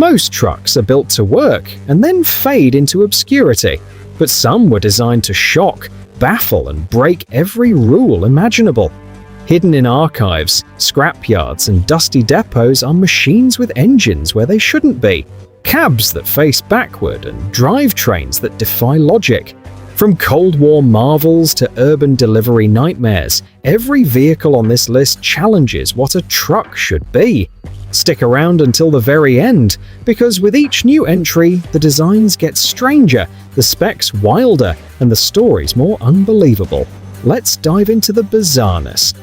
Most trucks are built to work and then fade into obscurity, but some were designed to shock, baffle, and break every rule imaginable. Hidden in archives, scrapyards, and dusty depots are machines with engines where they shouldn't be, cabs that face backward, and drivetrains that defy logic. From Cold War marvels to urban delivery nightmares, every vehicle on this list challenges what a truck should be. Stick around until the very end, because with each new entry, the designs get stranger, the specs wilder, and the stories more unbelievable. Let's dive into the bizarreness.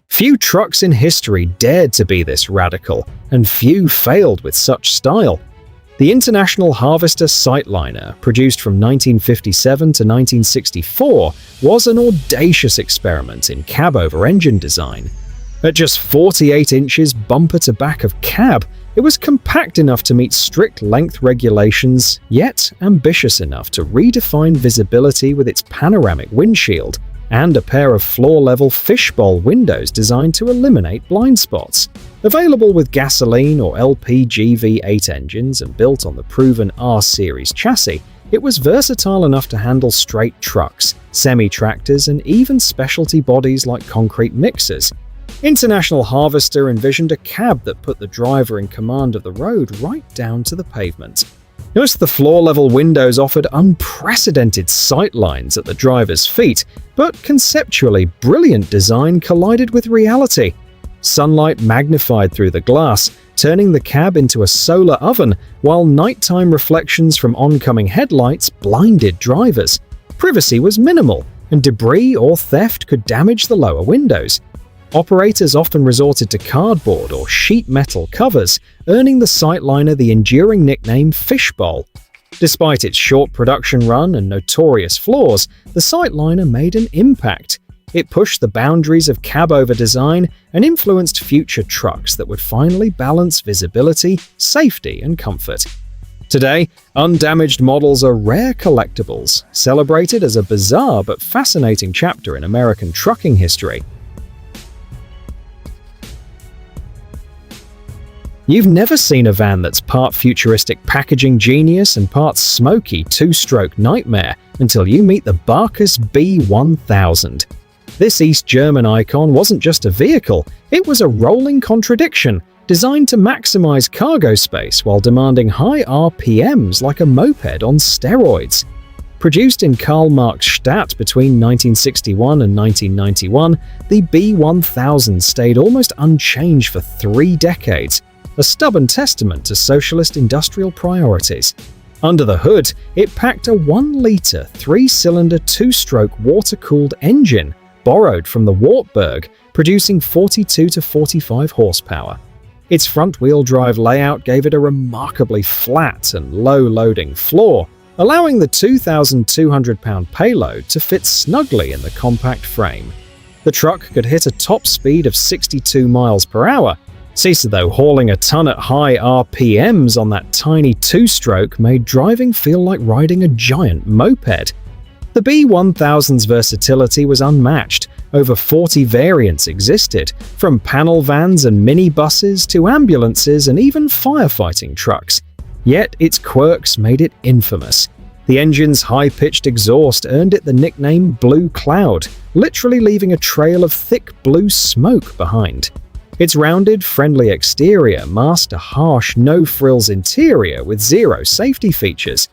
Few trucks in history dared to be this radical, and few failed with such style. The International Harvester Sightliner, produced from 1957 to 1964, was an audacious experiment in cab-over-engine design. At just 48 inches bumper to back of cab, it was compact enough to meet strict length regulations, yet ambitious enough to redefine visibility with its panoramic windshield and a pair of floor-level fishbowl windows designed to eliminate blind spots. Available with gasoline or LPG V8 engines and built on the proven R-Series chassis, it was versatile enough to handle straight trucks, semi-tractors, and even specialty bodies like concrete mixers. International Harvester envisioned a cab that put the driver in command of the road right down to the pavement. Notice the floor-level windows offered unprecedented sight lines at the driver's feet, but conceptually brilliant design collided with reality. Sunlight magnified through the glass, turning the cab into a solar oven, while nighttime reflections from oncoming headlights blinded drivers. Privacy was minimal, and debris or theft could damage the lower windows. Operators often resorted to cardboard or sheet metal covers, earning the Sightliner the enduring nickname Fishbowl. Despite its short production run and notorious flaws, the Sightliner made an impact. It pushed the boundaries of cab-over design and influenced future trucks that would finally balance visibility, safety, and comfort. Today, undamaged models are rare collectibles, celebrated as a bizarre but fascinating chapter in American trucking history. You've never seen a van that's part futuristic packaging genius and part smoky two-stroke nightmare until you meet the Bacchus B1000. This East German icon wasn't just a vehicle, it was a rolling contradiction, designed to maximize cargo space while demanding high RPMs like a moped on steroids. Produced in Karl-Marx-Stadt between 1961 and 1991, the B1000 stayed almost unchanged for 3 decades, a stubborn testament to socialist industrial priorities. Under the hood, it packed a 1-liter, 3-cylinder, 2-stroke water-cooled engine, borrowed from the Wartburg, producing 42 to 45 horsepower. Its front-wheel drive layout gave it a remarkably flat and low-loading floor, allowing the 2,200-pound payload to fit snugly in the compact frame. The truck could hit a top speed of 62 miles per hour. Cease though hauling a ton at high RPMs on that tiny 2-stroke made driving feel like riding a giant moped. The B1000's versatility was unmatched. Over 40 variants existed, from panel vans and minibuses to ambulances and even firefighting trucks. Yet its quirks made it infamous. The engine's high-pitched exhaust earned it the nickname Blue Cloud, literally leaving a trail of thick blue smoke behind. Its rounded, friendly exterior masked a harsh, no-frills interior with zero safety features.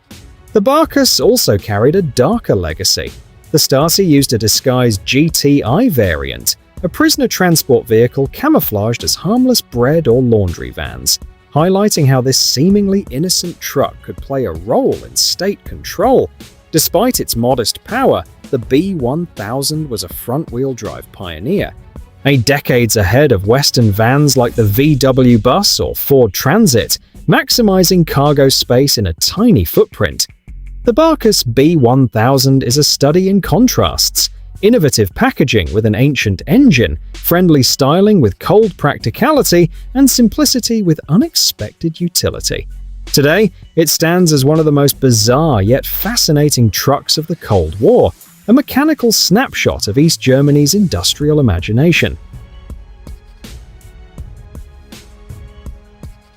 The Bacchus also carried a darker legacy. The Stasi used a disguised GTI variant, a prisoner transport vehicle camouflaged as harmless bread or laundry vans, highlighting how this seemingly innocent truck could play a role in state control. Despite its modest power, the B1000 was a front-wheel drive pioneer, decades ahead of Western vans like the VW Bus or Ford Transit, maximizing cargo space in a tiny footprint. The Bacchus B1000 is a study in contrasts: innovative packaging with an ancient engine, friendly styling with cold practicality, and simplicity with unexpected utility. Today, it stands as one of the most bizarre yet fascinating trucks of the Cold War, a mechanical snapshot of East Germany's industrial imagination.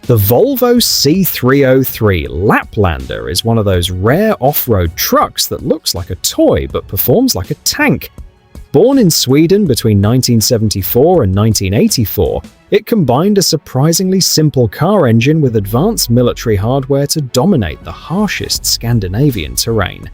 The Volvo C303 Laplander is one of those rare off-road trucks that looks like a toy but performs like a tank. Born in Sweden between 1974 and 1984, it combined a surprisingly simple car engine with advanced military hardware to dominate the harshest Scandinavian terrain.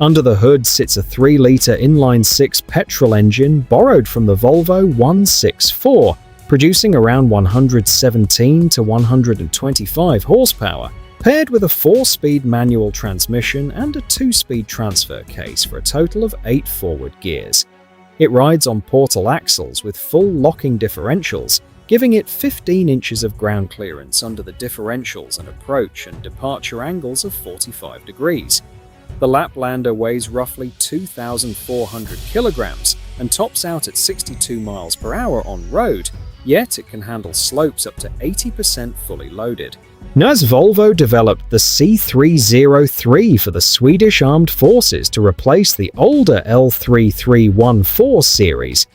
Under the hood sits a 3-liter inline-six petrol engine borrowed from the Volvo 164, producing around 117 to 125 horsepower, paired with a 4-speed manual transmission and a 2-speed transfer case for a total of 8 forward gears. It rides on portal axles with full locking differentials, giving it 15 inches of ground clearance under the differentials and approach and departure angles of 45 degrees. The Laplander weighs roughly 2,400 kilograms and tops out at 62 miles per hour on road, yet it can handle slopes up to 80% fully loaded. As Volvo developed the C303 for the Swedish Armed Forces to replace the older L3314 series,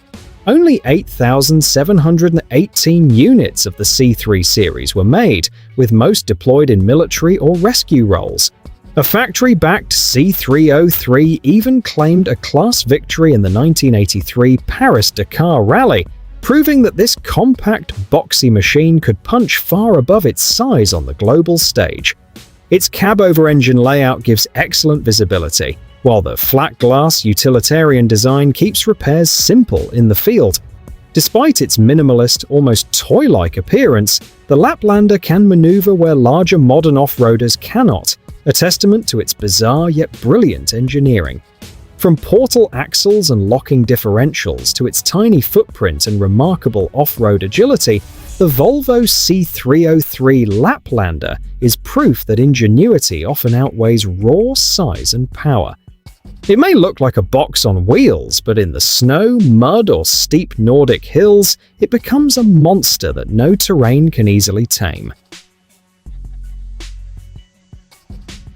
only 8,718 units of the C3 series were made, with most deployed in military or rescue roles. A factory-backed C303 even claimed a class victory in the 1983 Paris-Dakar Rally, proving that this compact, boxy machine could punch far above its size on the global stage. Its cab-over-engine layout gives excellent visibility, while the flat-glass utilitarian design keeps repairs simple in the field. Despite its minimalist, almost toy-like appearance, the Laplander can maneuver where larger modern off-roaders cannot, a testament to its bizarre yet brilliant engineering. From portal axles and locking differentials to its tiny footprint and remarkable off-road agility, the Volvo C303 Laplander is proof that ingenuity often outweighs raw size and power. It may look like a box on wheels, but in the snow, mud, or steep Nordic hills, it becomes a monster that no terrain can easily tame.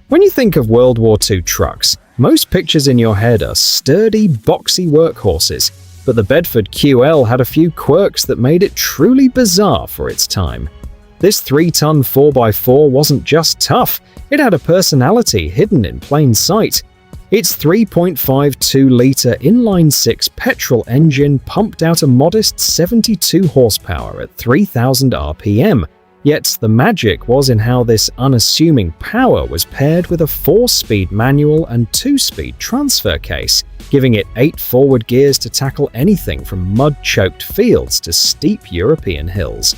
When you think of World War II trucks, most pictures in your head are sturdy, boxy workhorses, but the Bedford QL had a few quirks that made it truly bizarre for its time. This 3-ton 4x4 wasn't just tough, it had a personality hidden in plain sight. Its 3.52-liter inline-six petrol engine pumped out a modest 72 horsepower at 3,000 RPM, yet the magic was in how this unassuming power was paired with a 4-speed manual and 2-speed transfer case, giving it 8 forward gears to tackle anything from mud-choked fields to steep European hills.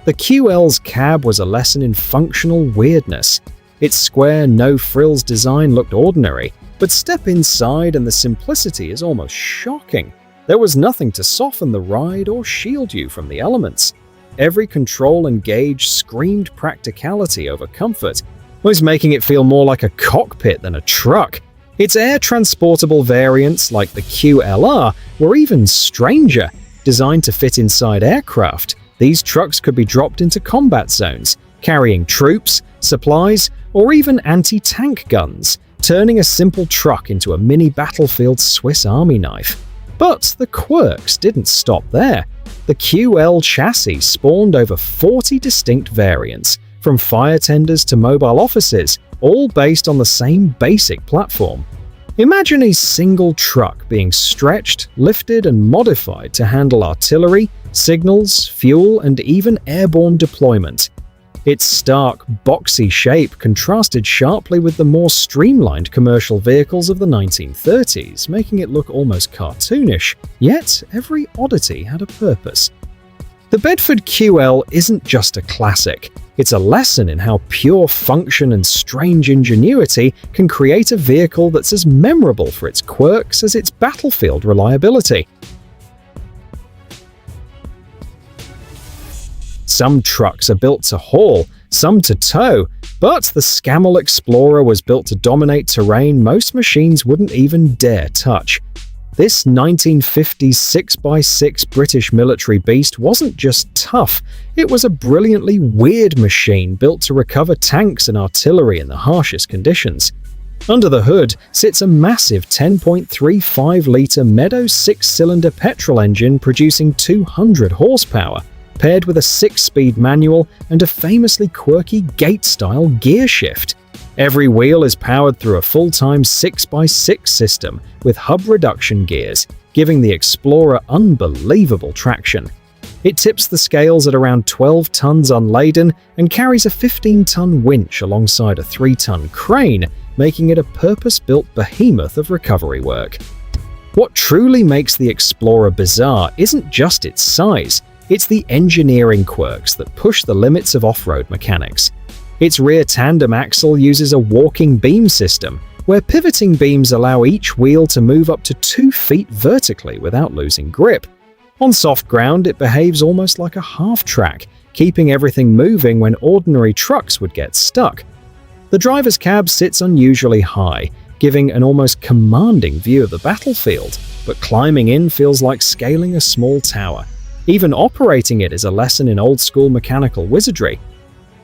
The QL's cab was a lesson in functional weirdness. Its square, no-frills design looked ordinary, but step inside and the simplicity is almost shocking. There was nothing to soften the ride or shield you from the elements. Every control and gauge screamed practicality over comfort, was making it feel more like a cockpit than a truck. Its air-transportable variants, like the QLR, were even stranger. Designed to fit inside aircraft, these trucks could be dropped into combat zones, carrying troops, supplies, or even anti-tank guns, turning a simple truck into a mini battlefield Swiss Army knife. But the quirks didn't stop there. The QL chassis spawned over 40 distinct variants, from fire tenders to mobile offices, all based on the same basic platform. Imagine a single truck being stretched, lifted, and modified to handle artillery, signals, fuel, and even airborne deployment. Its stark, boxy shape contrasted sharply with the more streamlined commercial vehicles of the 1930s, making it look almost cartoonish, yet every oddity had a purpose. The Bedford QL isn't just a classic, it's a lesson in how pure function and strange ingenuity can create a vehicle that's as memorable for its quirks as its battlefield reliability. Some trucks are built to haul, some to tow, but the Scammell Explorer was built to dominate terrain most machines wouldn't even dare touch. This 1950s 6x6 British military beast wasn't just tough, it was a brilliantly weird machine built to recover tanks and artillery in the harshest conditions. Under the hood sits a massive 10.35-liter Meadow 6-cylinder petrol engine producing 200 horsepower, paired with a 6-speed manual and a famously quirky gate-style gear shift. Every wheel is powered through a full-time 6x6 system with hub reduction gears, giving the Explorer unbelievable traction. It tips the scales at around 12 tons unladen and carries a 15-ton winch alongside a 3-ton crane, making it a purpose-built behemoth of recovery work. What truly makes the Explorer bizarre isn't just its size, it's the engineering quirks that push the limits of off-road mechanics. Its rear tandem axle uses a walking beam system, where pivoting beams allow each wheel to move up to 2 feet vertically without losing grip. On soft ground, it behaves almost like a half-track, keeping everything moving when ordinary trucks would get stuck. The driver's cab sits unusually high, giving an almost commanding view of the battlefield, but climbing in feels like scaling a small tower. Even operating it is a lesson in old-school mechanical wizardry.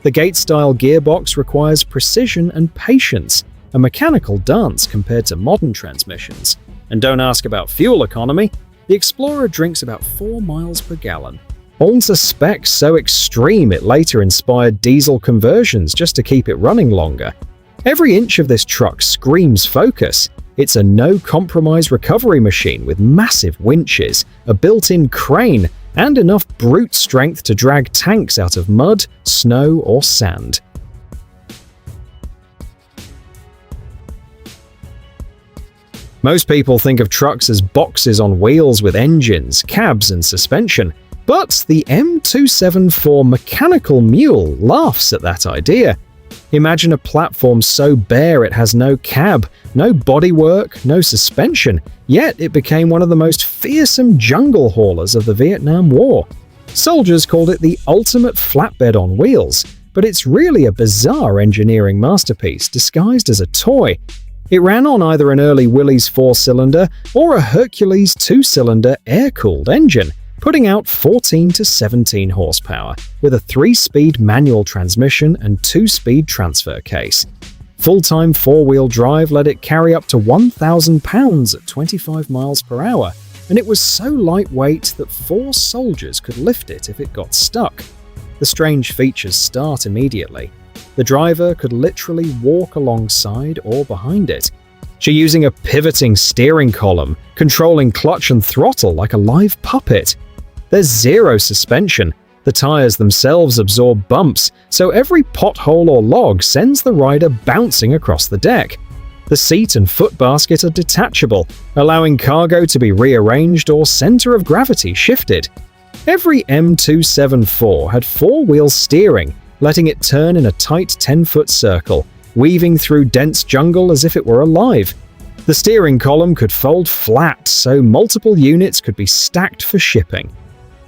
The gate-style gearbox requires precision and patience, a mechanical dance compared to modern transmissions. And don't ask about fuel economy, the Explorer drinks about 4 miles per gallon. Owns a spec so extreme it later inspired diesel conversions just to keep it running longer. Every inch of this truck screams focus. It's a no-compromise recovery machine with massive winches, a built-in crane, and enough brute strength to drag tanks out of mud, snow, or sand. Most people think of trucks as boxes on wheels with engines, cabs, and suspension, but the M274 mechanical mule laughs at that idea. Imagine a platform so bare it has no cab, no bodywork, no suspension, yet it became one of the most fearsome jungle haulers of the Vietnam War. Soldiers called it the ultimate flatbed on wheels, but it's really a bizarre engineering masterpiece disguised as a toy. It ran on either an early Willys 4-cylinder or a Hercules 2-cylinder air-cooled engine, putting out 14 to 17 horsepower, with a 3-speed manual transmission and 2-speed transfer case. Full-time 4-wheel drive let it carry up to 1,000 pounds at 25 miles per hour, and it was so lightweight that 4 soldiers could lift it if it got stuck. The strange features start immediately. The driver could literally walk alongside or behind it. She's using a pivoting steering column, controlling clutch and throttle like a live puppet. There's zero suspension. The tires themselves absorb bumps, so every pothole or log sends the rider bouncing across the deck. The seat and foot basket are detachable, allowing cargo to be rearranged or center of gravity shifted. Every M274 had 4-wheel steering, letting it turn in a tight 10-foot circle, weaving through dense jungle as if it were alive. The steering column could fold flat so multiple units could be stacked for shipping.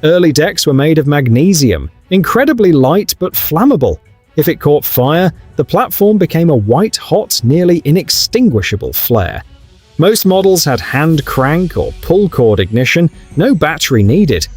Early decks were made of magnesium, incredibly light but flammable. If it caught fire, the platform became a white-hot, nearly inextinguishable flare. Most models had hand crank or pull cord ignition, no battery needed.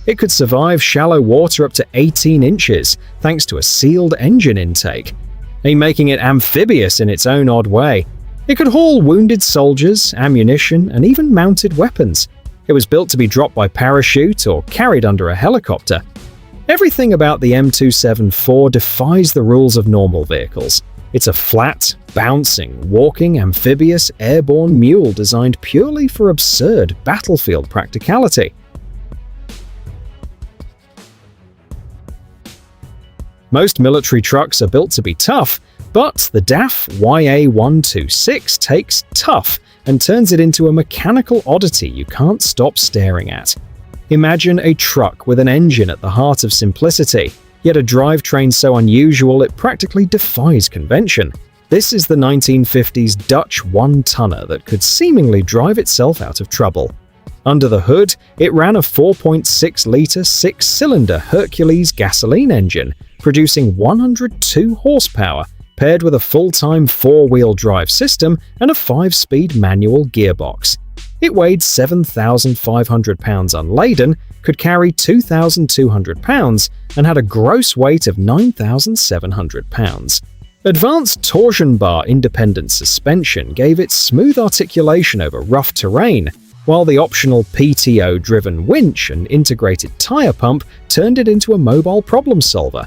It could survive shallow water up to 18 inches, thanks to a sealed engine intake, making it amphibious in its own odd way. It could haul wounded soldiers, ammunition, and even mounted weapons. It was built to be dropped by parachute or carried under a helicopter. Everything about the M274 defies the rules of normal vehicles. It's a flat, bouncing, walking, amphibious, airborne mule designed purely for absurd battlefield practicality. Most military trucks are built to be tough, but the DAF YA126 takes tough and turns it into a mechanical oddity you can't stop staring at. Imagine a truck with an engine at the heart of simplicity, yet a drivetrain so unusual it practically defies convention. This is the 1950s Dutch one-tonner that could seemingly drive itself out of trouble. Under the hood, it ran a 4.6-liter 6-cylinder Hercules gasoline engine, producing 102 horsepower, paired with a full-time 4-wheel drive system and a 5-speed manual gearbox. It weighed 7,500 pounds unladen, could carry 2,200 pounds, and had a gross weight of 9,700 pounds. Advanced torsion bar independent suspension gave it smooth articulation over rough terrain. while the optional PTO-driven winch and integrated tire pump turned it into a mobile problem solver.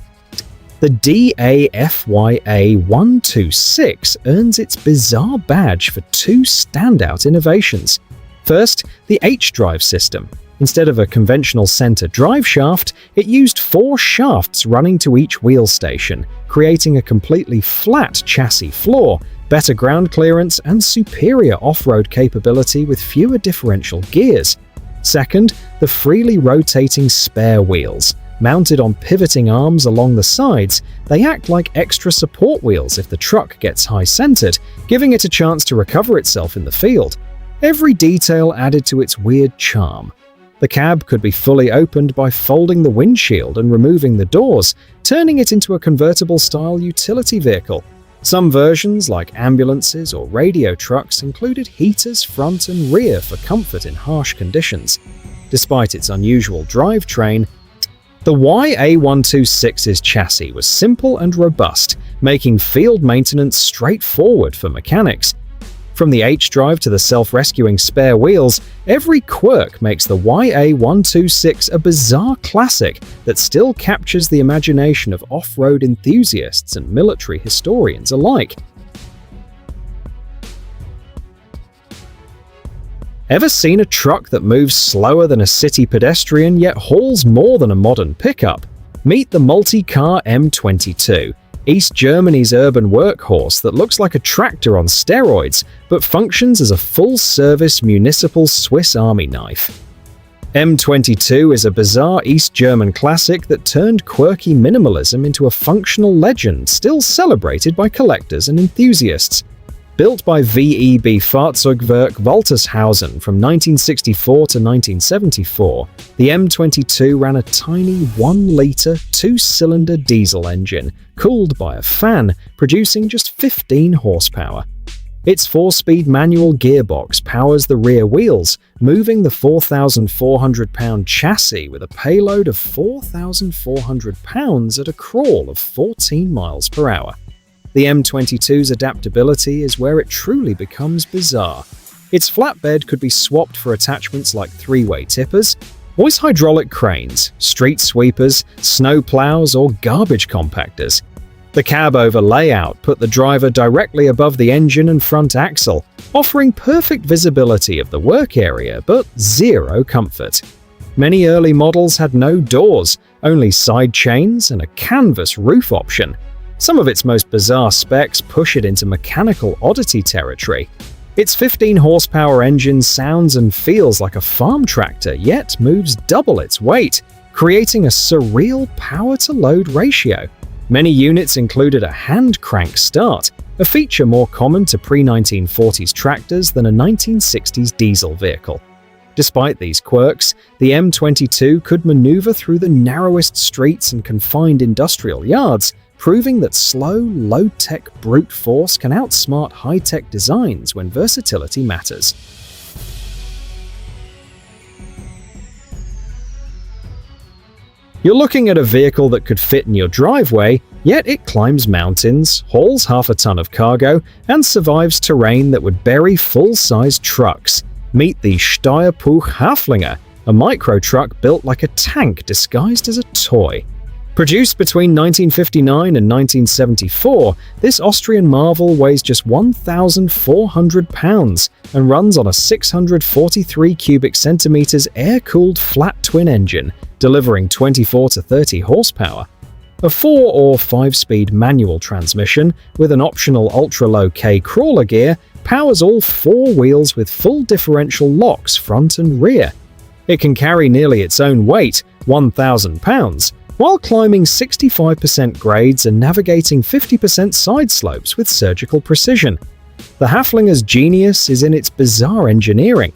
The DAFYA126 earns its BIZZARE badge for two standout innovations. First, the H-drive system. Instead of a conventional center drive shaft, it used 4 shafts running to each wheel station, creating a completely flat chassis floor, better ground clearance, and superior off-road capability with fewer differential gears. Second, the freely rotating spare wheels. Mounted on pivoting arms along the sides, they act like extra support wheels if the truck gets high-centered, giving it a chance to recover itself in the field. Every detail added to its weird charm. The cab could be fully opened by folding the windshield and removing the doors, turning it into a convertible-style utility vehicle. Some versions, like ambulances or radio trucks, included heaters front and rear for comfort in harsh conditions. Despite its unusual drivetrain, the YA126's chassis was simple and robust, making field maintenance straightforward for mechanics. From the H-drive to the self-rescuing spare wheels, every quirk makes the YA126 a bizarre classic that still captures the imagination of off-road enthusiasts and military historians alike. Ever seen a truck that moves slower than a city pedestrian yet hauls more than a modern pickup? Meet the multi-car M22, East Germany's urban workhorse that looks like a tractor on steroids but functions as a full-service municipal Swiss Army knife. M22 is a bizarre East German classic that turned quirky minimalism into a functional legend still celebrated by collectors and enthusiasts. Built by VEB Fahrzeugwerk Waltershausen from 1964 to 1974, the M22 ran a tiny 1-liter, 2-cylinder diesel engine, cooled by a fan, producing just 15 horsepower. Its 4-speed manual gearbox powers the rear wheels, moving the 4,400-pound chassis with a payload of 4,400 pounds at a crawl of 14 miles per hour. The M22's adaptability is where it truly becomes bizarre. Its flatbed could be swapped for attachments like 3-way tippers, voice hydraulic cranes, street sweepers, snow plows, or garbage compactors. The cab-over layout put the driver directly above the engine and front axle, offering perfect visibility of the work area but zero comfort. Many early models had no doors, only side chains and a canvas roof option. Some of its most bizarre specs push it into mechanical oddity territory. Its 15-horsepower engine sounds and feels like a farm tractor, yet moves double its weight, creating a surreal power-to-load ratio. Many units included a hand crank start, a feature more common to pre-1940s tractors than a 1960s diesel vehicle. Despite these quirks, the M22 could maneuver through the narrowest streets and confined industrial yards, proving that slow, low-tech brute force can outsmart high-tech designs when versatility matters. You're looking at a vehicle that could fit in your driveway, yet it climbs mountains, hauls half a ton of cargo, and survives terrain that would bury full-sized trucks. Meet the Steuerpuch Haflinger, a micro-truck built like a tank disguised as a toy. Produced between 1959 and 1974, this Austrian marvel weighs just 1,400 pounds and runs on a 643 cubic centimeters air-cooled flat twin engine, delivering 24 to 30 horsepower. A 4 or 5-speed manual transmission with an optional ultra-low K crawler gear powers all 4 wheels with full differential locks front and rear. It can carry nearly its own weight, 1,000 pounds, while climbing 65% grades and navigating 50% side slopes with surgical precision. The Haflinger's genius is in its bizarre engineering.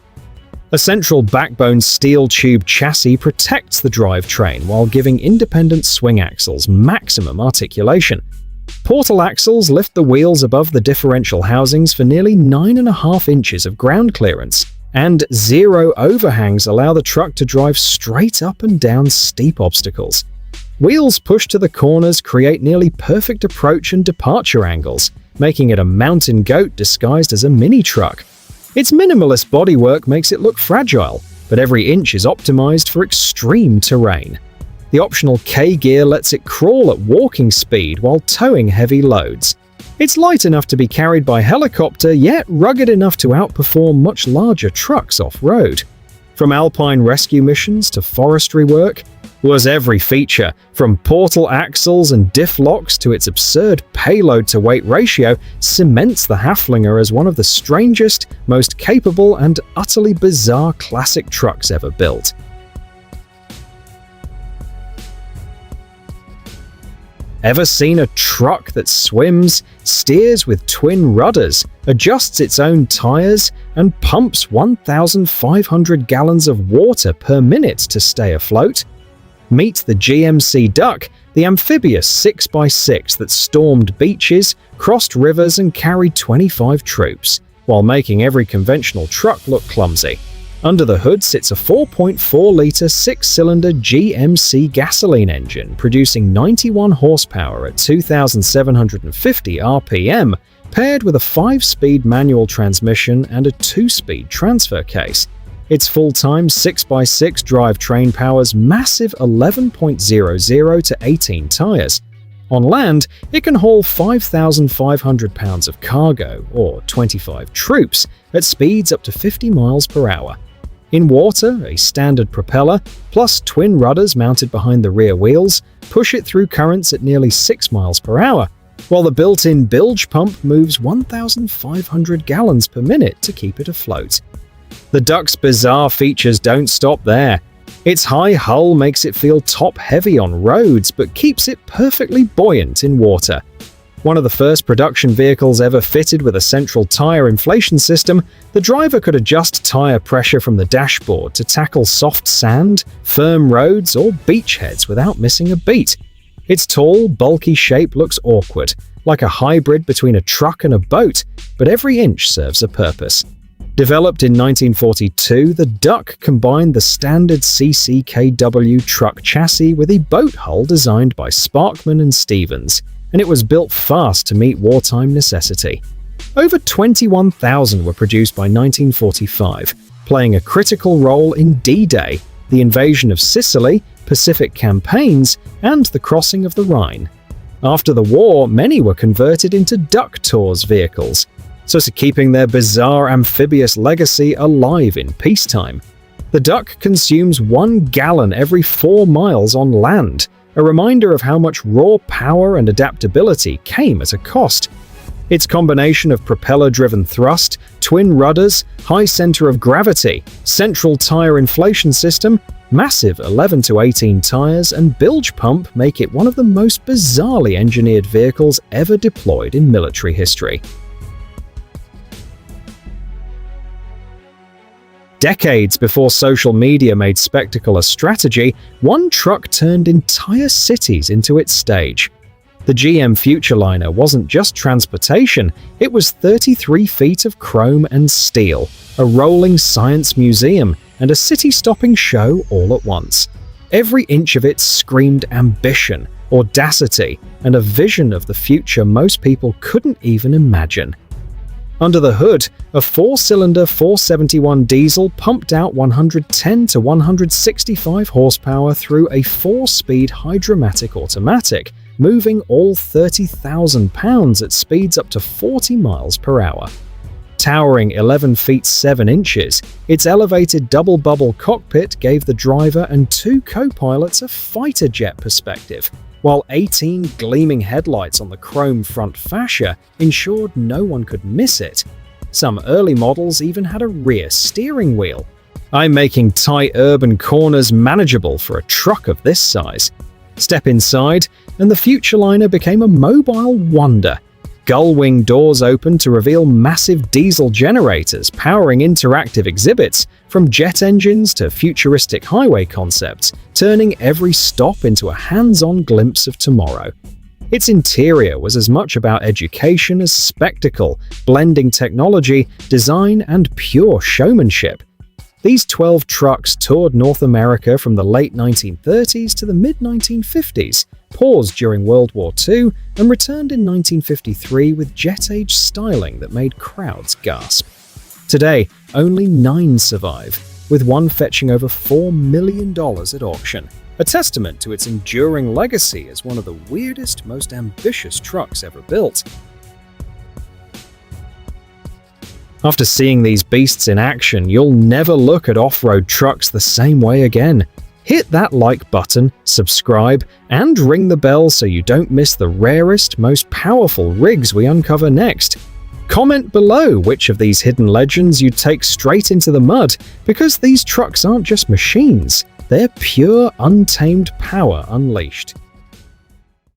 A central backbone steel tube chassis protects the drivetrain while giving independent swing axles maximum articulation. Portal axles lift the wheels above the differential housings for nearly 9.5 inches of ground clearance, and zero overhangs allow the truck to drive straight up and down steep obstacles. Wheels pushed to the corners create nearly perfect approach and departure angles, making it a mountain goat disguised as a mini truck. Its minimalist bodywork makes it look fragile, but every inch is optimized for extreme terrain. The optional K-gear lets it crawl at walking speed while towing heavy loads. It's light enough to be carried by helicopter, yet rugged enough to outperform much larger trucks off-road. From alpine rescue missions to forestry work, was every feature, from portal axles and diff locks to its absurd payload-to-weight ratio, cements the Haflinger as one of the strangest, most capable, and utterly bizarre classic trucks ever built. Ever seen a truck that swims, steers with twin rudders, adjusts its own tires, and pumps 1,500 gallons of water per minute to stay afloat? Meet the GMC Duck, the amphibious 6x6 that stormed beaches, crossed rivers, and carried 25 troops, while making every conventional truck look clumsy. Under the hood sits a 4.4-litre six-cylinder GMC gasoline engine producing 91 horsepower at 2,750 RPM, paired with a 5-speed manual transmission and a 2-speed transfer case. Its full-time 6x6 drivetrain powers massive 11.00 to 18 tires. On land, it can haul 5,500 pounds of cargo, or 25 troops, at speeds up to 50 miles per hour. In water, a standard propeller, plus twin rudders mounted behind the rear wheels, push it through currents at nearly 6 miles per hour, while the built-in bilge pump moves 1,500 gallons per minute to keep it afloat. The Duck's bizarre features don't stop there. Its high hull makes it feel top-heavy on roads, but keeps it perfectly buoyant in water. One of the first production vehicles ever fitted with a central tire inflation system, the driver could adjust tire pressure from the dashboard to tackle soft sand, firm roads, or beachheads without missing a beat. Its tall, bulky shape looks awkward, like a hybrid between a truck and a boat, but every inch serves a purpose. Developed in 1942, the Duck combined the standard CCKW truck chassis with a boat hull designed by Sparkman and Stevens, and it was built fast to meet wartime necessity. Over 21,000 were produced by 1945, playing a critical role in D-Day, the invasion of Sicily, Pacific campaigns, and the crossing of the Rhine. After the war, many were converted into Duck Tours vehicles, so to keeping their bizarre amphibious legacy alive in peacetime. The Duck consumes 1 gallon every 4 miles on land, a reminder of how much raw power and adaptability came at a cost. Its combination of propeller-driven thrust, twin rudders, high center of gravity, central tire inflation system, massive 11 to 18 tires, and bilge pump make it one of the most bizarrely engineered vehicles ever deployed in military history. Decades before social media made spectacle a strategy, one truck turned entire cities into its stage. The GM Futureliner wasn't just transportation, it was 33 feet of chrome and steel, a rolling science museum, and a city-stopping show all at once. Every inch of it screamed ambition, audacity, and a vision of the future most people couldn't even imagine. Under the hood, a 4-cylinder 471 diesel pumped out 110 to 165 horsepower through a 4-speed hydromatic automatic, moving all 30,000 pounds at speeds up to 40 miles per hour. Towering 11 feet 7 inches, its elevated double-bubble cockpit gave the driver and 2 co-pilots a fighter jet perspective, while 18 gleaming headlights on the chrome front fascia ensured no one could miss it. Some early models even had a rear steering wheel. I'm making tight urban corners manageable for a truck of this size. Step inside, and the Futureliner became a mobile wonder. Gull-wing doors opened to reveal massive diesel generators powering interactive exhibits, from jet engines to futuristic highway concepts, turning every stop into a hands-on glimpse of tomorrow. Its interior was as much about education as spectacle, blending technology, design, and pure showmanship. These 12 trucks toured North America from the late 1930s to the mid-1950s, paused during World War II, and returned in 1953 with jet-age styling that made crowds gasp. Today, only 9 survive, with one fetching over $4 million at auction, a testament to its enduring legacy as one of the weirdest, most ambitious trucks ever built. After seeing these beasts in action, you'll never look at off-road trucks the same way again. Hit that like button, subscribe, and ring the bell so you don't miss the rarest, most powerful rigs we uncover next. Comment below which of these hidden legends you'd take straight into the mud, because these trucks aren't just machines, they're pure, untamed power unleashed.